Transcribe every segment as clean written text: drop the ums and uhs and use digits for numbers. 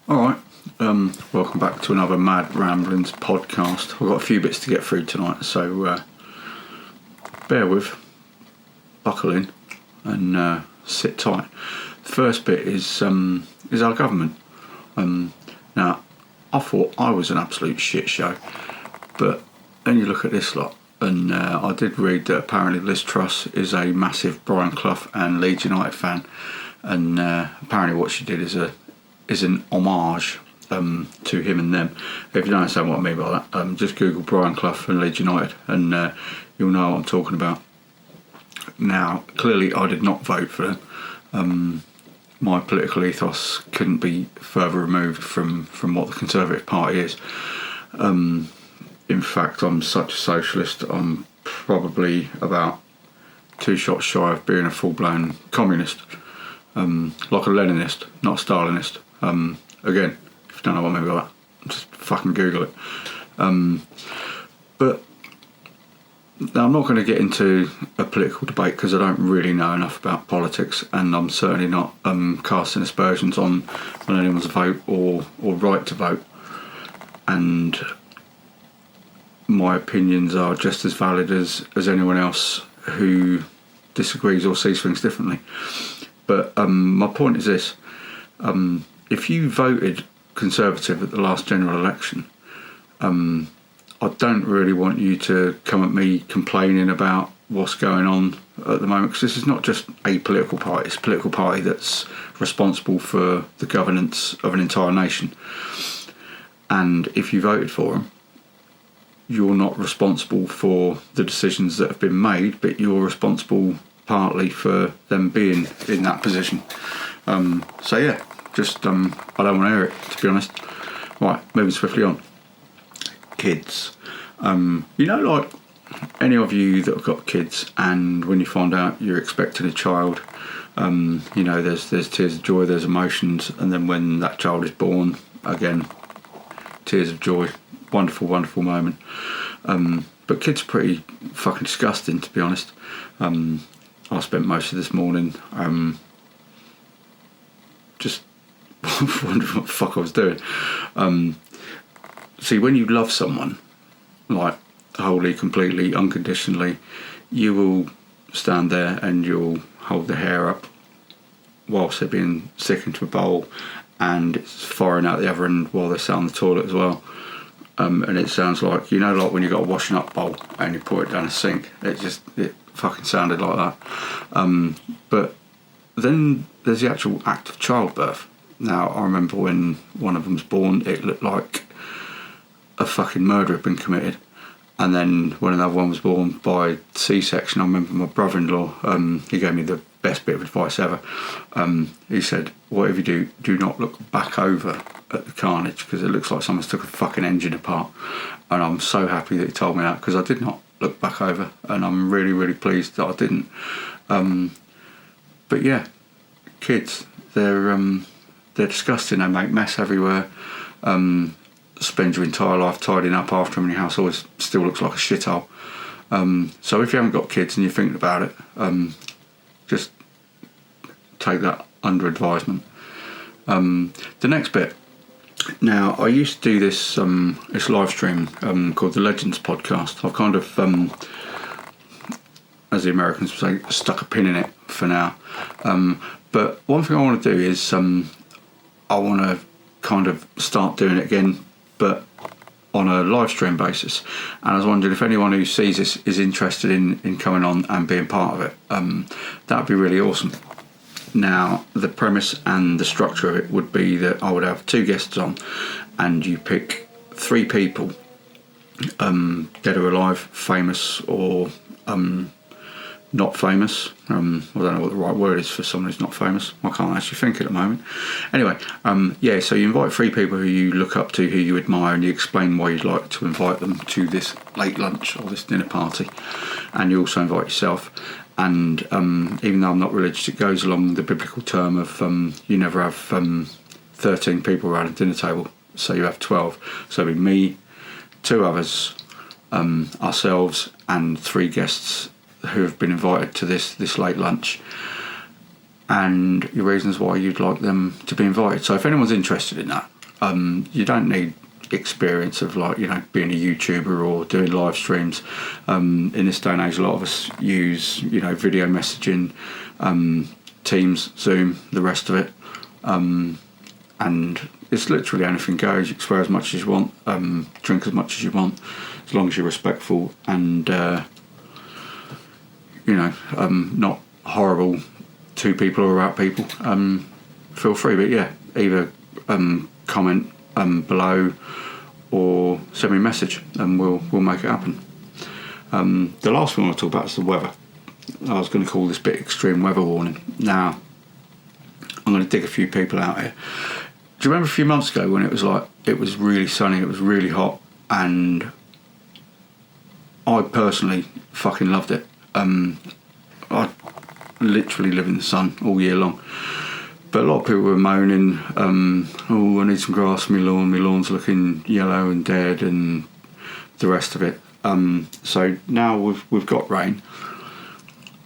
Alright, welcome back to another Mad Ramblings podcast. I've got a few bits to get through tonight, so bear with, buckle in and sit tight. The first bit is our government. Now, I thought I was an absolute shit show, but then you look at this lot, and I did read that apparently Liz Truss is a massive Brian Clough and Leeds United fan, and apparently what she did is an homage to him and them. If you don't understand what I mean by that, just Google Brian Clough and Leeds United and you'll know what I'm talking about. Now, clearly I did not vote for them. My political ethos couldn't be further removed from what the Conservative Party is. In fact, I'm such a socialist, I'm probably about 2 shots shy of being a full-blown communist. Like a Leninist, not a Stalinist. Again, if you don't know what I mean by that, just fucking Google it. But now I'm not going to get into a political debate because I don't really know enough about politics, and I'm certainly not casting aspersions on anyone's vote or right to vote. And my opinions are just as valid as anyone else who disagrees or sees things differently. But my point is this. If you voted Conservative at the last general election, I don't really want you to come at me complaining about what's going on at the moment, because this is not just a political party, it's a political party that's responsible for the governance of an entire nation. And if you voted for them, you're not responsible for the decisions that have been made, but you're responsible partly for them being in that position. So yeah, just I don't want to hear it, to be honest. Right, moving swiftly on. Kids. Like any of you that have got kids, and when you find out you're expecting a child, there's tears of joy, there's emotions, and then when that child is born, again, tears of joy. Wonderful, wonderful moment. But kids are pretty fucking disgusting, to be honest. I spent most of this morning just wondering what the fuck I was doing. See, when you love someone, like wholly, completely, unconditionally, you will stand there and you'll hold their hair up whilst they're being sick into a bowl, and it's firing out the other end while they're sat on the toilet as well. And it sounds like, like when you got a washing up bowl and you pour it down a sink, it fucking sounded like that. But then there's the actual act of childbirth. Now, I remember when one of them was born, it looked like a fucking murder had been committed. And then when another one was born by C-section, I remember my brother-in-law, he gave me the best bit of advice ever. He said, whatever you do not look back over at the carnage, because it looks like someone's took a fucking engine apart. And I'm so happy that he told me that, because I did not look back over, and I'm really, really pleased that I didn't. But yeah, kids, they're disgusting. They make mess everywhere. Spend your entire life tidying up after them, and your house always still looks like a shithole. So if you haven't got kids and you're thinking about it, just take that under advisement. The next bit. Now, I used to do this live stream called the Legends Podcast. I've kind of, as the Americans say, stuck a pin in it for now. But one thing I want to do is I want to kind of start doing it again, but on a live stream basis. And I was wondering if anyone who sees this is interested in coming on and being part of it. That would be really awesome. Now, the premise and the structure of it would be that I would have 2 guests on, and you pick 3 people, dead or alive, famous or not famous. I don't know what the right word is for someone who's not famous. I can't actually think at the moment. Anyway, so you invite 3 people who you look up to, who you admire, and you explain why you'd like to invite them to this late lunch or this dinner party. And you also invite yourself. And even though I'm not religious, it goes along the biblical term of you never have 13 people around a dinner table, so you have 12. So it'll be me, 2 others, ourselves, and 3 guests who have been invited to this late lunch, and your reasons why you'd like them to be invited. So if anyone's interested in that, You don't need experience of like, you know, being a YouTuber or doing live streams. In this day and age, a lot of us use, you know, video messaging, Teams, Zoom, the rest of it, and it's literally anything goes. You can swear as much as you want, drink as much as you want, as long as you're respectful and you know, not horrible to people or about people. Feel free, but yeah, either comment below or send me a message and we'll make it happen. The last thing I want to talk about is the weather. I was going to call this bit extreme weather warning. Now, I'm going to dig a few people out here. Do you remember a few months ago when it was like, it was really sunny, it was really hot, and I personally fucking loved it. I literally live in the sun all year long. But a lot of people were moaning, oh, I need some grass on my lawn's looking yellow and dead and the rest of it. So now we've got rain,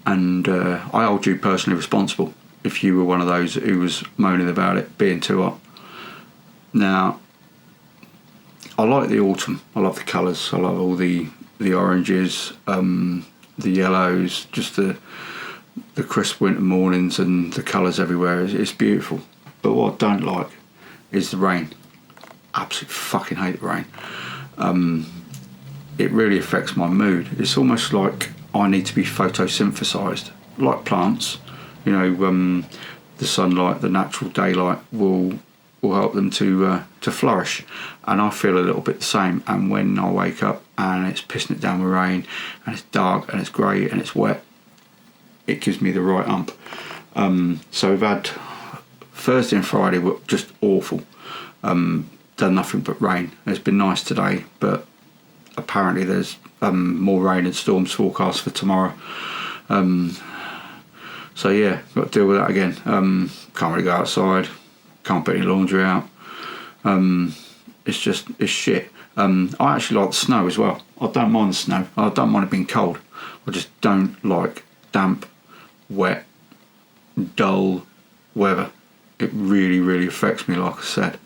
and I hold you personally responsible if you were one of those who was moaning about it being too hot. Now, I like the autumn, I love the colours, I love all the oranges, the yellows, just the crisp winter mornings and the colours everywhere. It's beautiful. But what I don't like is the rain. Absolutely fucking hate the rain. It really affects my mood. It's almost like I need to be photosynthesised, like plants. You know, the sunlight, the natural daylight will help them to flourish, and I feel a little bit the same. And when I wake up and it's pissing it down with rain and it's dark and it's grey and it's wet, it gives me the right ump. So we've had Thursday and Friday were just awful. Done nothing but rain. It's been nice today, but apparently there's more rain and storms forecast for tomorrow. So yeah, got to deal with that again. Can't really go outside. Can't put any laundry out. It's shit. I actually like the snow as well. I don't mind the snow. I don't mind it being cold. I just don't like damp, wet, dull weather. It really, really affects me, like I said.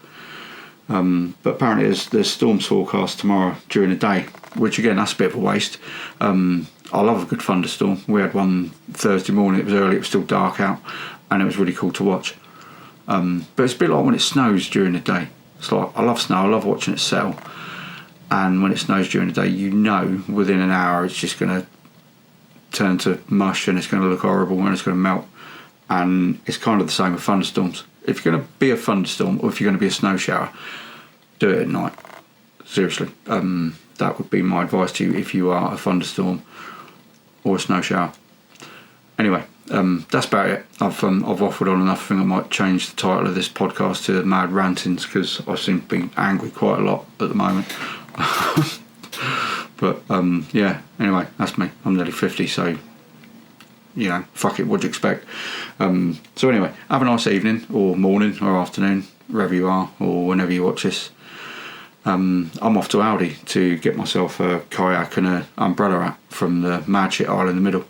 But apparently there's storms forecast tomorrow during the day, which again, that's a bit of a waste. I love a good thunderstorm. We had one Thursday morning. It was early, it was still dark out, and it was really cool to watch. But it's a bit like when it snows during the day. It's like, I love snow, I love watching it settle. And when it snows during the day, you know within an hour it's just going to turn to mush and it's going to look horrible and it's going to melt. And it's kind of the same with thunderstorms. If you're going to be a thunderstorm or if you're going to be a snow shower, do it at night. Seriously. That would be my advice to you if you are a thunderstorm or a snow shower. Anyway, that's about it. I've waffled on enough. I think I might change the title of this podcast to Mad Rantings, because I seem to be angry quite a lot at the moment. But yeah, anyway, that's me. I'm nearly 50, so you know, fuck it, what do you expect? So anyway, have a nice evening or morning or afternoon, wherever you are or whenever you watch this. I'm off to Aldi to get myself a kayak and an umbrella out from the mad shit aisle in the middle.